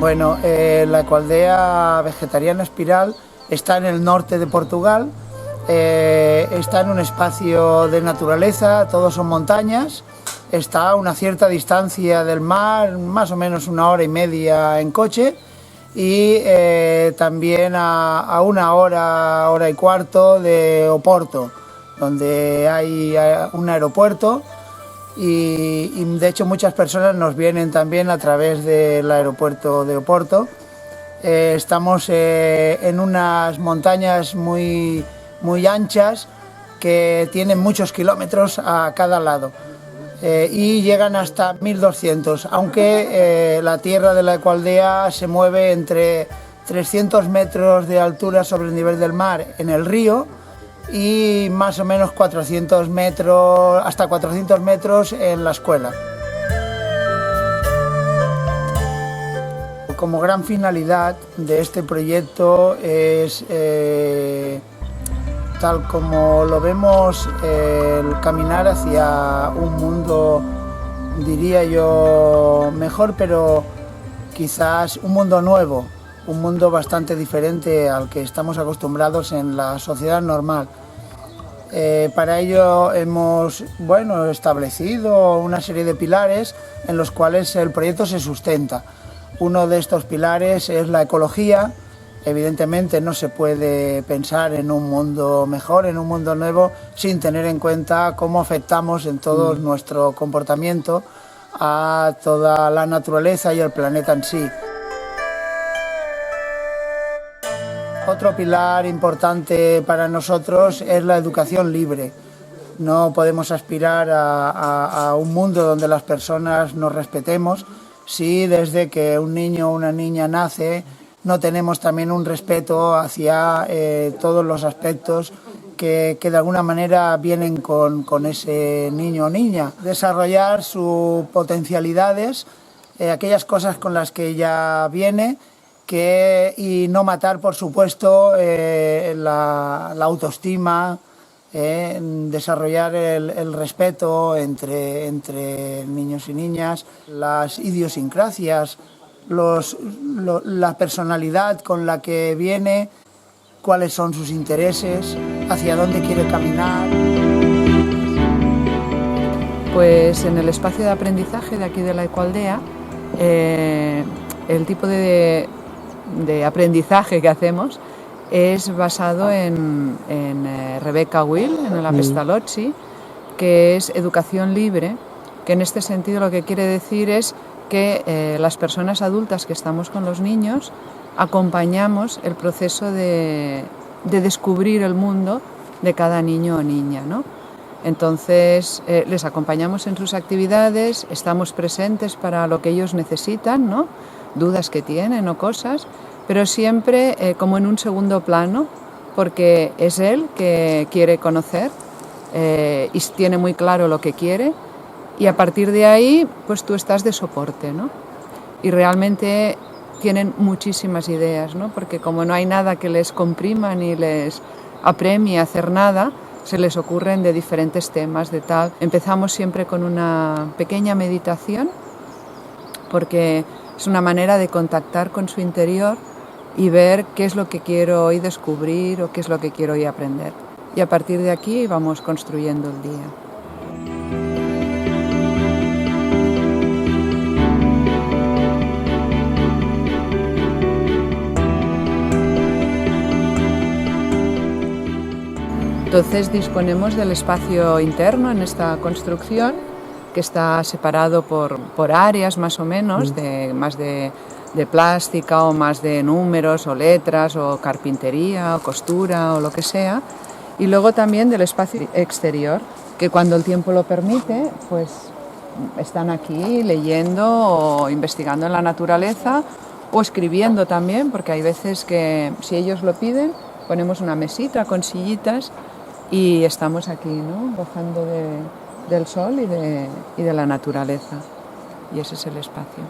Bueno, la Ecoaldea Vegetariana Espiral está en el norte de Portugal, está en un espacio de naturaleza, todos son montañas, está a una cierta distancia del mar, más o menos 1 hora y media en coche, y también a 1 hora, hora y cuarto de Oporto, donde hay un aeropuerto. Y de hecho muchas personas nos vienen también a través del aeropuerto de Oporto. Estamos en unas montañas muy anchas que tienen muchos kilómetros a cada lado y llegan hasta 1200, aunque la tierra de la Ecoaldea se mueve entre 300 metros de altura sobre el nivel del mar en el río y más o menos 400 metros, hasta 400 metros en la escuela. Como gran finalidad de este proyecto es, tal como lo vemos, el caminar hacia un mundo, diría yo, mejor, pero quizás un mundo nuevo, un mundo bastante diferente al que estamos acostumbrados en la sociedad normal. Para ello hemos establecido una serie de pilares en los cuales el proyecto se sustenta. Uno de estos pilares es la ecología. Evidentemente no se puede pensar en un mundo mejor, en un mundo nuevo, sin tener en cuenta cómo afectamos en todo nuestro comportamiento a toda la naturaleza y el planeta en sí. Otro pilar importante para nosotros es la educación libre. No podemos aspirar a un mundo donde las personas nos respetemos si desde que un niño o una niña nace no tenemos también un respeto hacia todos los aspectos que de alguna manera vienen con ese niño o niña. Desarrollar sus potencialidades, aquellas cosas con las que ella viene, y no matar, por supuesto, la autoestima, desarrollar el respeto entre niños y niñas, las idiosincrasias, la personalidad con la que viene, cuáles son sus intereses, hacia dónde quiere caminar. Pues en el espacio de aprendizaje de aquí de la Ecoaldea, el tipo de aprendizaje que hacemos es basado en Rebecca Will, en la Pestalozzi, que es educación libre, que en este sentido lo que quiere decir es que las personas adultas que estamos con los niños acompañamos el proceso de descubrir el mundo de cada niño o niña, ¿no? Entonces les acompañamos en sus actividades, estamos presentes para lo que ellos necesitan, ¿no? Dudas que tienen o cosas, pero siempre como en un segundo plano, porque es él que quiere conocer y tiene muy claro lo que quiere, y a partir de ahí pues tú estás de soporte, ¿no? Y realmente tienen muchísimas ideas, ¿no? Porque como no hay nada que les comprima ni les apremie a hacer nada, se les ocurren de diferentes temas, de tal. Empezamos siempre con una pequeña meditación, porque es una manera de contactar con su interior y ver qué es lo que quiero hoy descubrir o qué es lo que quiero hoy aprender. Y a partir de aquí vamos construyendo el día. Entonces disponemos del espacio interno en esta construcción, que está separado por áreas más o menos, más de plástica o más de números o letras o carpintería o costura o lo que sea. Y luego también del espacio exterior, que cuando el tiempo lo permite, pues están aquí leyendo o investigando en la naturaleza o escribiendo también, porque hay veces que si ellos lo piden, ponemos una mesita con sillitas y estamos aquí, ¿no? Gozando del sol y de la naturaleza. Y ese es el espacio.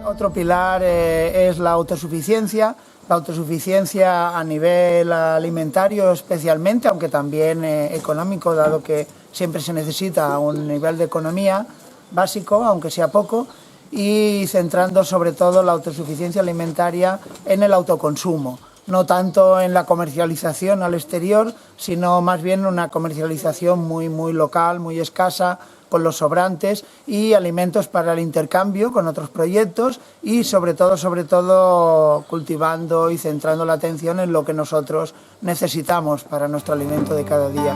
Otro pilar es la autosuficiencia. la autosuficiencia a nivel alimentario especialmente, aunque también económico, dado que siempre se necesita un nivel de economía básico, aunque sea poco, y centrando sobre todo la autosuficiencia alimentaria en el autoconsumo, no tanto en la comercialización al exterior, sino más bien una comercialización muy local, muy escasa, con los sobrantes y alimentos para el intercambio con otros proyectos y sobre todo cultivando y centrando la atención en lo que nosotros necesitamos para nuestro alimento de cada día.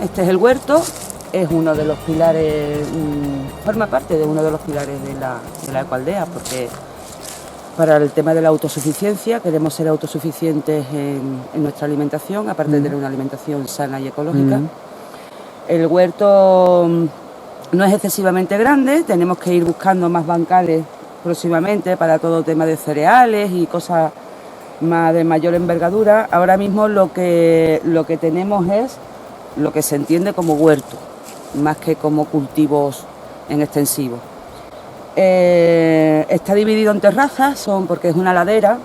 Este es el huerto, es uno de los pilares, forma parte de uno de los pilares de la ecoaldea, porque para el tema de la autosuficiencia queremos ser autosuficientes en nuestra alimentación, aparte de tener una alimentación sana y ecológica. El huerto no es excesivamente grande, tenemos que ir buscando más bancales próximamente para todo tema de cereales y cosas más de mayor envergadura. Ahora mismo lo que tenemos es lo que se entiende como huerto, más que como cultivos en extensivo. Está dividido en terrazas, porque es una ladera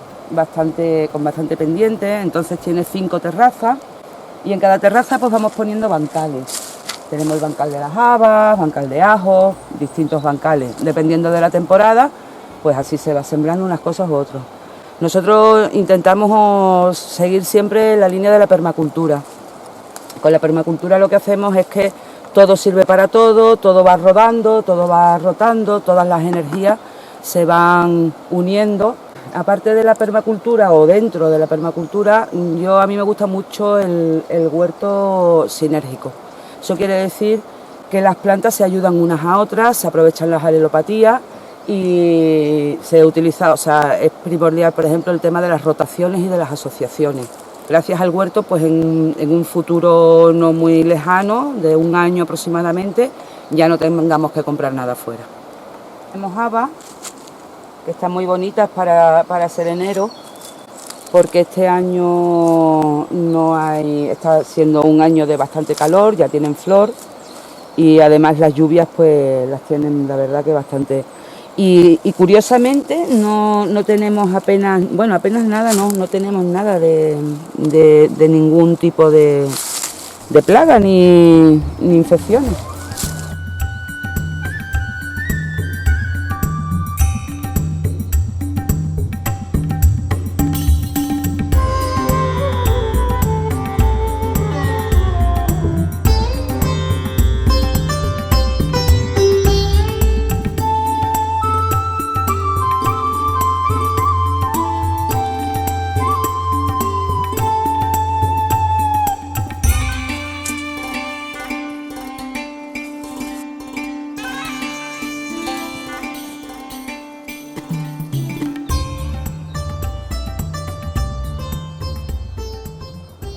con bastante pendiente, entonces tiene 5 terrazas y en cada terraza pues vamos poniendo bancales. Tenemos el bancal de las habas, bancal de ajo, distintos bancales. Dependiendo de la temporada, pues así se va sembrando unas cosas u otras. Nosotros intentamos seguir siempre la línea de la permacultura. Con la permacultura lo que hacemos es que todo sirve para todo va rodando, todo va rotando, todas las energías se van uniendo. Aparte de la permacultura o dentro de la permacultura, a mí me gusta mucho el huerto sinérgico. Eso quiere decir que las plantas se ayudan unas a otras, se aprovechan las alelopatías y se utiliza, es primordial, por ejemplo, el tema de las rotaciones y de las asociaciones. Gracias al huerto, pues en un futuro no muy lejano, de un año aproximadamente, ya no tengamos que comprar nada fuera. Tenemos habas, que están muy bonitas para serenero, porque este año está siendo un año de bastante calor, ya tienen flor, y además las lluvias pues las tienen, la verdad, que bastante. Y curiosamente no tenemos apenas nada, no tenemos nada de ningún tipo de plaga ni infecciones.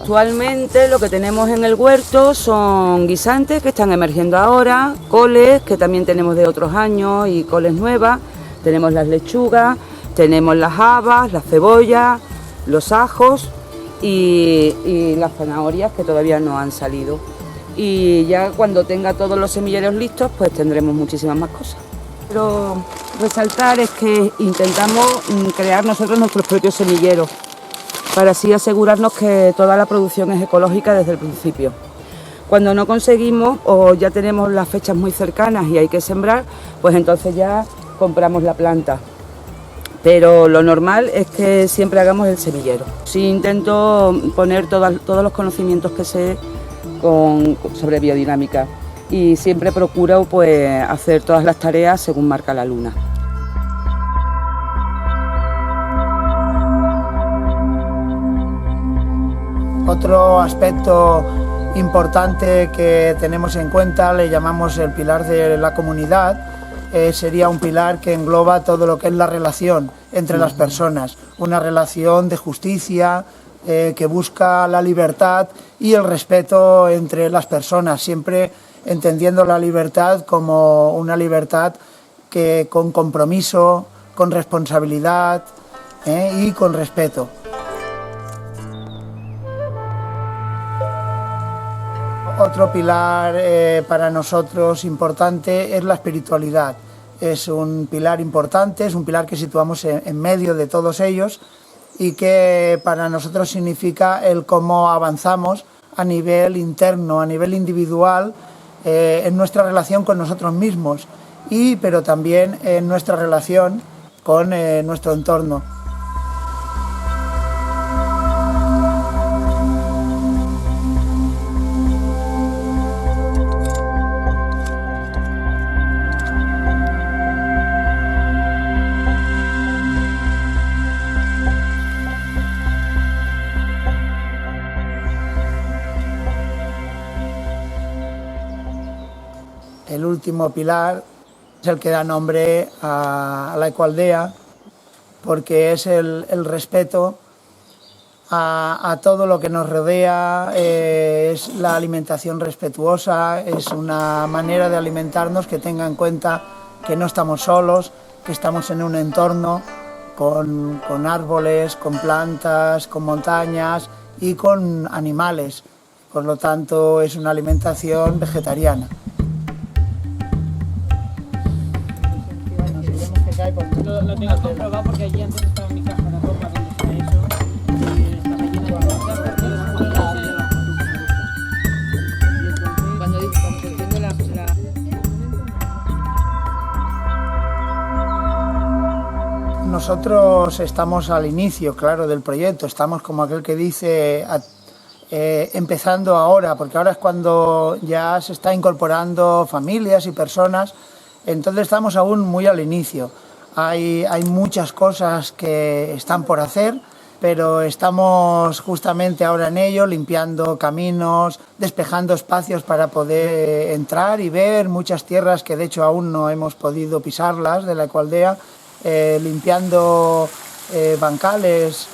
Actualmente lo que tenemos en el huerto son guisantes que están emergiendo ahora, coles que también tenemos de otros años y coles nuevas, tenemos las lechugas, tenemos las habas, las cebollas, los ajos y las zanahorias que todavía no han salido. Y ya cuando tenga todos los semilleros listos, pues tendremos muchísimas más cosas. Pero resaltar es que intentamos crear nosotros nuestros propios semilleros, para así asegurarnos que toda la producción es ecológica desde el principio. Cuando no conseguimos o ya tenemos las fechas muy cercanas y hay que sembrar, pues entonces ya compramos la planta. Pero lo normal es que siempre hagamos el semillero. Sí intento poner todos los conocimientos que sé sobre biodinámica y siempre procuro pues hacer todas las tareas según marca la luna. Otro aspecto importante que tenemos en cuenta, le llamamos el pilar de la comunidad, sería un pilar que engloba todo lo que es la relación entre las personas, una relación de justicia que busca la libertad y el respeto entre las personas, siempre entendiendo la libertad como una libertad que con compromiso, con responsabilidad y con respeto. Otro pilar para nosotros importante es la espiritualidad. Es un pilar importante, es un pilar que situamos en medio de todos ellos y que para nosotros significa el cómo avanzamos a nivel interno, a nivel individual, en nuestra relación con nosotros mismos, pero también en nuestra relación con nuestro entorno. El último pilar es el que da nombre a la ecoaldea, porque es el respeto a todo lo que nos rodea, es la alimentación respetuosa, es una manera de alimentarnos que tenga en cuenta que no estamos solos, que estamos en un entorno con árboles, con plantas, con montañas y con animales. Por lo tanto, es una alimentación vegetariana. Lo tengo comprobado porque allí antes estaba mi caja de ropa donde está eso y estaba llena de cosas. Cuando diciendo Nosotros estamos al inicio, claro, del proyecto, estamos como aquel que dice empezando ahora, porque ahora es cuando ya se está incorporando familias y personas, entonces estamos aún muy al inicio. Hay muchas cosas que están por hacer, pero estamos justamente ahora en ello, limpiando caminos, despejando espacios para poder entrar y ver muchas tierras que de hecho aún no hemos podido pisarlas de la ecoaldea, limpiando bancales,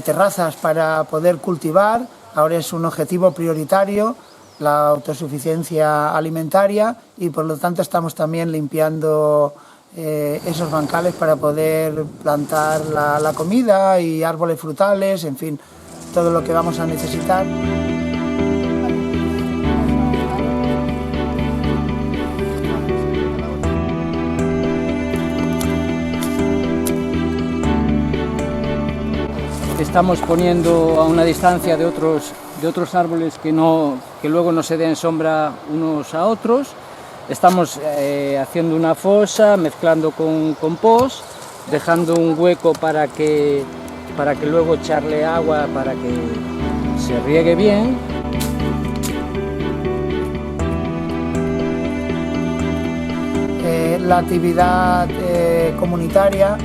terrazas para poder cultivar. Ahora es un objetivo prioritario la autosuficiencia alimentaria y por lo tanto estamos también limpiando esos bancales para poder plantar la comida y árboles frutales, en fin, todo lo que vamos a necesitar. Estamos poniendo a una distancia de otros árboles que luego no se den sombra unos a otros. Estamos haciendo una fosa, mezclando con compost, dejando un hueco para que luego echarle agua para que se riegue bien. La actividad comunitaria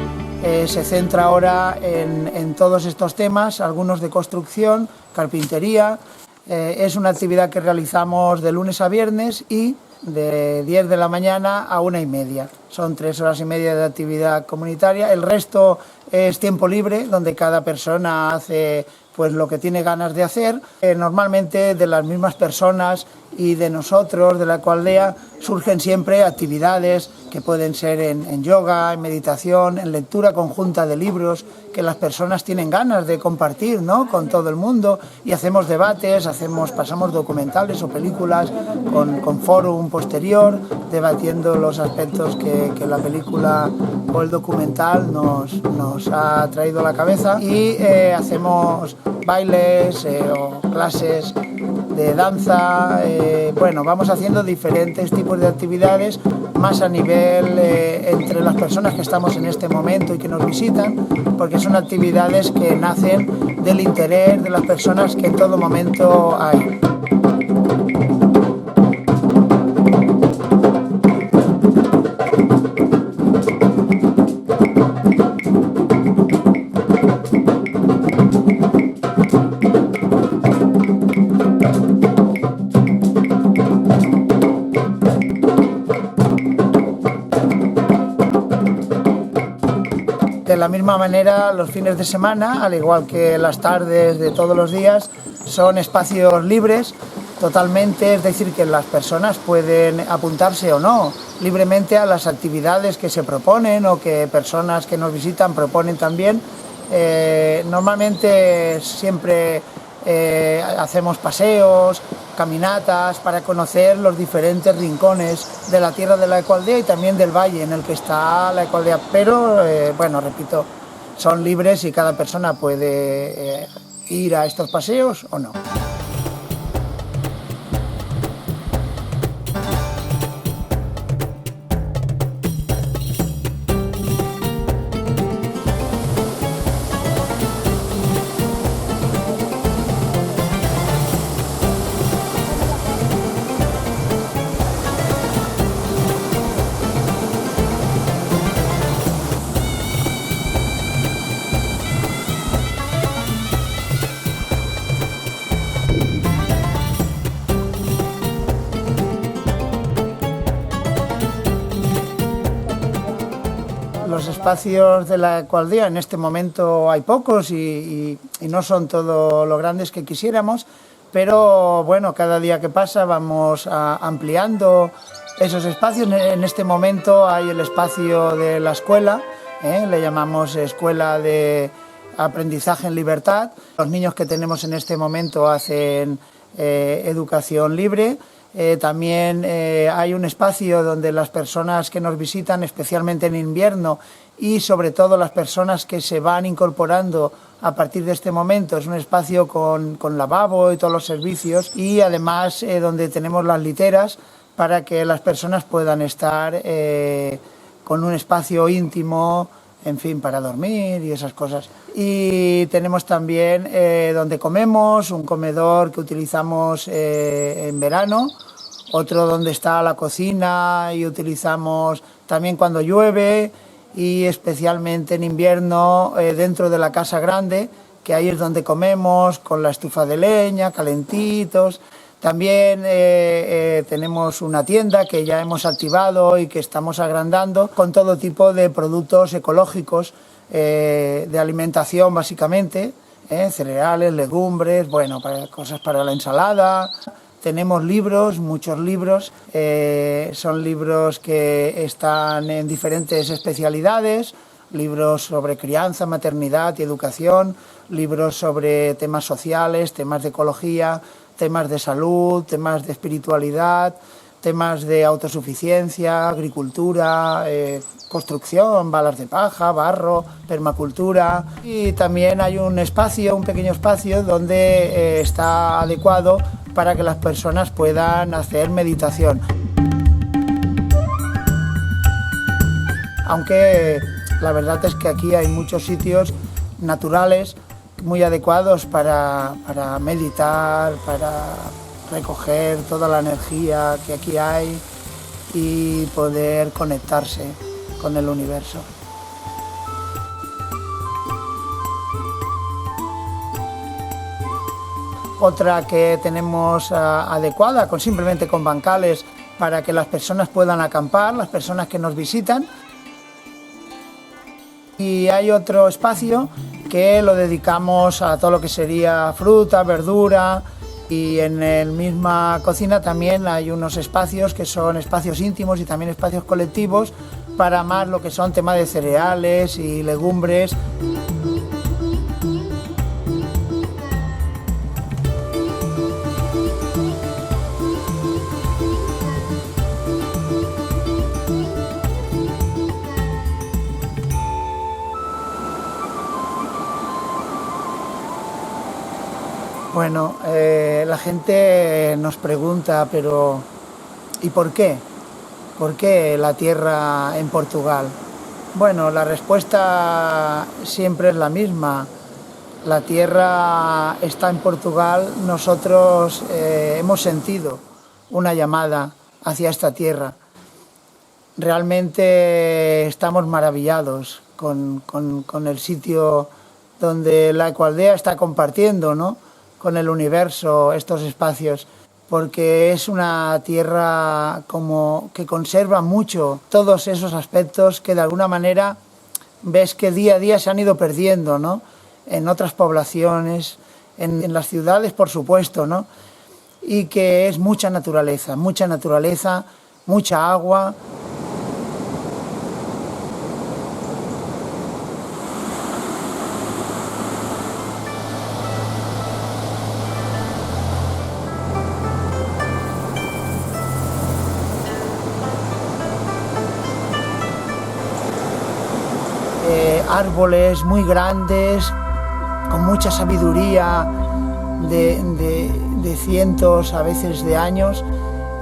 se centra ahora en todos estos temas, algunos de construcción, carpintería. Es una actividad que realizamos de lunes a viernes y de 10 de la mañana a 1:30. Son 3 horas y media de actividad comunitaria. El resto es tiempo libre, donde cada persona hace pues lo que tiene ganas de hacer. Normalmente de las mismas personas y de nosotros, de la ecoaldea, surgen siempre actividades que pueden ser en yoga, en meditación, en lectura conjunta de libros que las personas tienen ganas de compartir, ¿no?, con todo el mundo, y hacemos debates, pasamos documentales o películas con fórum posterior, debatiendo los aspectos que la película o el documental nos ha traído a la cabeza, y hacemos bailes o clases de danza, bueno, vamos haciendo diferentes tipos de actividades, más a nivel entre las personas que estamos en este momento y que nos visitan, porque son actividades que nacen del interés de las personas que en todo momento hay. De la misma manera, los fines de semana, al igual que las tardes de todos los días, son espacios libres totalmente, es decir, que las personas pueden apuntarse o no libremente a las actividades que se proponen o que personas que nos visitan proponen también. Normalmente siempre hacemos paseos, caminatas para conocer los diferentes rincones de la tierra de la Ecualdea y también del valle en el que está la Ecualdea, pero bueno, repito, son libres y cada persona puede ir a estos paseos o no. Los espacios de la Ecualdea en este momento hay pocos y no son todo lo grandes que quisiéramos, pero bueno, cada día que pasa vamos ampliando esos espacios. En este momento hay el espacio de la escuela, le llamamos Escuela de Aprendizaje en Libertad. Los niños que tenemos en este momento hacen educación libre. También hay un espacio donde las personas que nos visitan, especialmente en invierno, y sobre todo las personas que se van incorporando a partir de este momento, es un espacio con lavabo y todos los servicios, y además donde tenemos las literas para que las personas puedan estar con un espacio íntimo, en fin, para dormir y esas cosas. Y tenemos también donde comemos, un comedor que utilizamos en verano, otro donde está la cocina y utilizamos también cuando llueve, y especialmente en invierno dentro de la casa grande, que ahí es donde comemos con la estufa de leña, calentitos. También tenemos una tienda que ya hemos activado y que estamos agrandando con todo tipo de productos ecológicos de alimentación básicamente, cereales, legumbres, bueno, cosas para la ensalada. Tenemos libros, muchos libros, son libros que están en diferentes especialidades, libros sobre crianza, maternidad y educación, libros sobre temas sociales, temas de ecología, temas de salud, temas de espiritualidad, temas de autosuficiencia, agricultura, construcción, balas de paja, barro, permacultura. Y también hay un espacio, un pequeño espacio donde está adecuado para que las personas puedan hacer meditación. Aunque la verdad es que aquí hay muchos sitios naturales muy adecuados para meditar, para recoger toda la energía que aquí hay y poder conectarse con el universo. Otra que tenemos adecuada, simplemente con bancales para que las personas puedan acampar, las personas que nos visitan. Y hay otro espacio que lo dedicamos a todo lo que sería fruta, verdura, y en la misma cocina también hay unos espacios que son espacios íntimos y también espacios colectivos para más lo que son temas de cereales y legumbres. Bueno, la gente nos pregunta, pero ¿y por qué? ¿Por qué la tierra en Portugal? Bueno, la respuesta siempre es la misma. La tierra está en Portugal, nosotros hemos sentido una llamada hacia esta tierra. Realmente estamos maravillados con el sitio donde la Ecoaldea está compartiendo, ¿no?, con el universo estos espacios, porque es una tierra como que conserva mucho todos esos aspectos que de alguna manera ves que día a día se han ido perdiendo, ¿no?, en otras poblaciones, en las ciudades, por supuesto, ¿no?, y que es mucha naturaleza, mucha agua. Árboles muy grandes, con mucha sabiduría de cientos, a veces de años.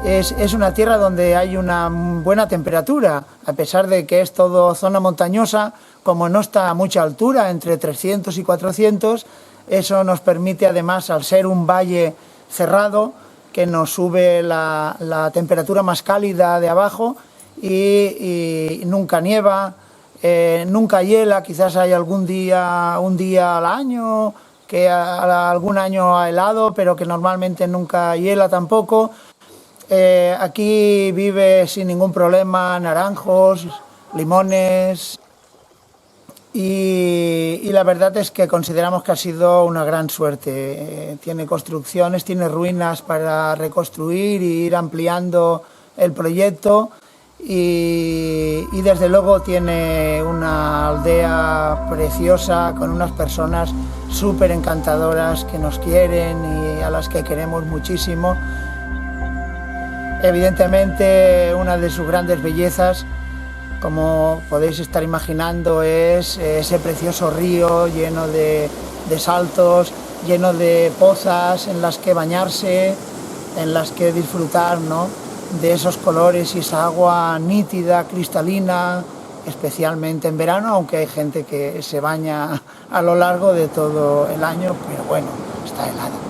Es una tierra donde hay una buena temperatura, a pesar de que es todo zona montañosa, como no está a mucha altura, entre 300 y 400, eso nos permite además, al ser un valle cerrado, que nos sube la temperatura más cálida de abajo y nunca nieva. Nunca hiela, quizás hay un día al año, que algún año ha helado, pero que normalmente nunca hiela tampoco. Aquí vive sin ningún problema naranjos, limones, y la verdad es que consideramos que ha sido una gran suerte. Tiene construcciones, tiene ruinas para reconstruir e ir ampliando el proyecto. Y desde luego tiene una aldea preciosa con unas personas súper encantadoras que nos quieren y a las que queremos muchísimo. Evidentemente, una de sus grandes bellezas, como podéis estar imaginando, es ese precioso río lleno de saltos, lleno de pozas en las que bañarse, en las que disfrutar, ¿no?, de esos colores y esa agua nítida, cristalina, especialmente en verano, aunque hay gente que se baña a lo largo de todo el año, pero bueno, está helado.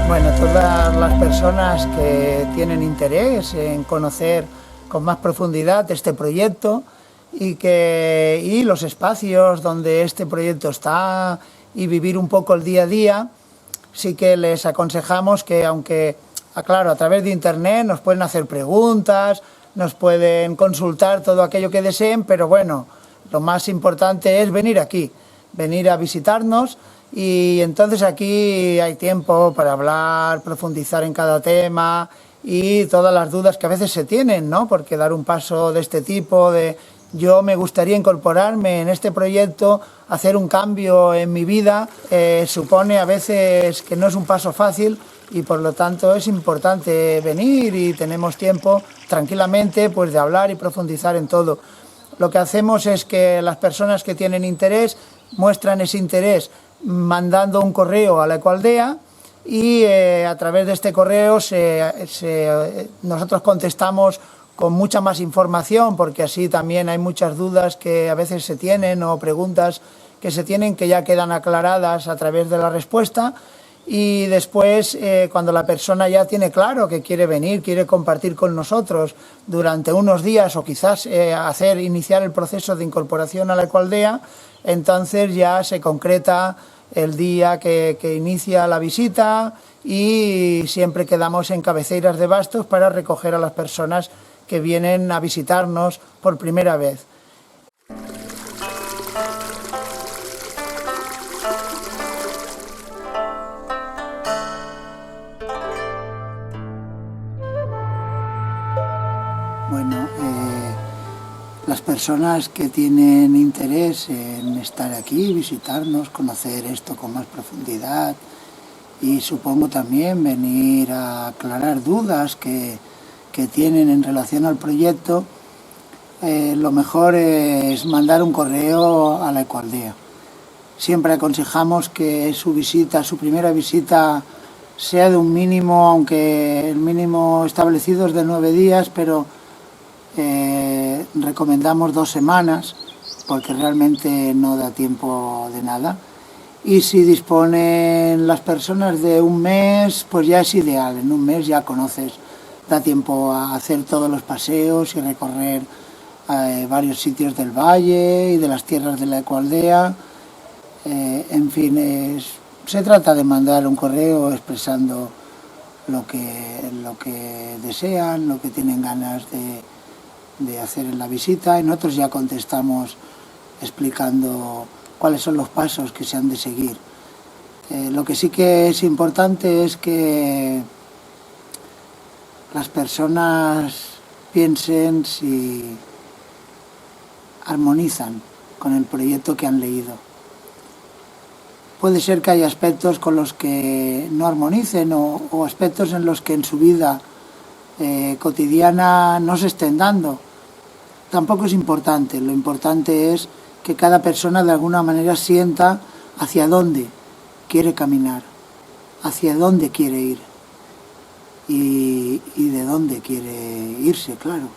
Bueno, todas las personas que tienen interés en conocer con más profundidad este proyecto y los espacios donde este proyecto está y vivir un poco el día a día, sí que les aconsejamos que, aunque, claro, a través de internet nos pueden hacer preguntas, nos pueden consultar todo aquello que deseen, pero bueno, lo más importante es venir aquí, venir a visitarnos. Y entonces aquí hay tiempo para hablar, profundizar en cada tema y todas las dudas que a veces se tienen, ¿no? Porque dar un paso de este tipo, yo me gustaría incorporarme en este proyecto, hacer un cambio en mi vida, supone a veces que no es un paso fácil y por lo tanto es importante venir y tenemos tiempo tranquilamente pues de hablar y profundizar en todo. Lo que hacemos es que las personas que tienen interés muestran ese interés mandando un correo a la Ecoaldea y a través de este correo nosotros contestamos con mucha más información, porque así también hay muchas dudas que a veces se tienen o preguntas que se tienen, que ya quedan aclaradas a través de la respuesta. Y después, cuando la persona ya tiene claro que quiere venir, quiere compartir con nosotros durante unos días o quizás iniciar el proceso de incorporación a la ecoaldea, entonces ya se concreta el día que inicia la visita y siempre quedamos en cabeceiras de Bastos para recoger a las personas que vienen a visitarnos por primera vez. Bueno, las personas que tienen interés en estar aquí, visitarnos, conocer esto con más profundidad y supongo también venir a aclarar dudas que tienen en relación al proyecto, lo mejor es mandar un correo a la ecoaldea. Siempre aconsejamos que su primera visita, sea de un mínimo, aunque el mínimo establecido es de 9 días, pero recomendamos 2 semanas porque realmente no da tiempo de nada, y si disponen las personas de un mes, pues ya es ideal. En un mes ya conoces, da tiempo a hacer todos los paseos y recorrer varios sitios del valle y de las tierras de la ecoaldea. En fin, se trata de mandar un correo expresando lo que desean, lo que tienen ganas de hacer en la visita, y nosotros ya contestamos explicando cuáles son los pasos que se han de seguir. Lo que sí que es importante es que las personas piensen si armonizan con el proyecto que han leído. Puede ser que haya aspectos con los que no armonicen o aspectos en los que en su vida cotidiana no se estén dando. Tampoco es importante, lo importante es que cada persona de alguna manera sienta hacia dónde quiere caminar, hacia dónde quiere ir y de dónde quiere irse, claro.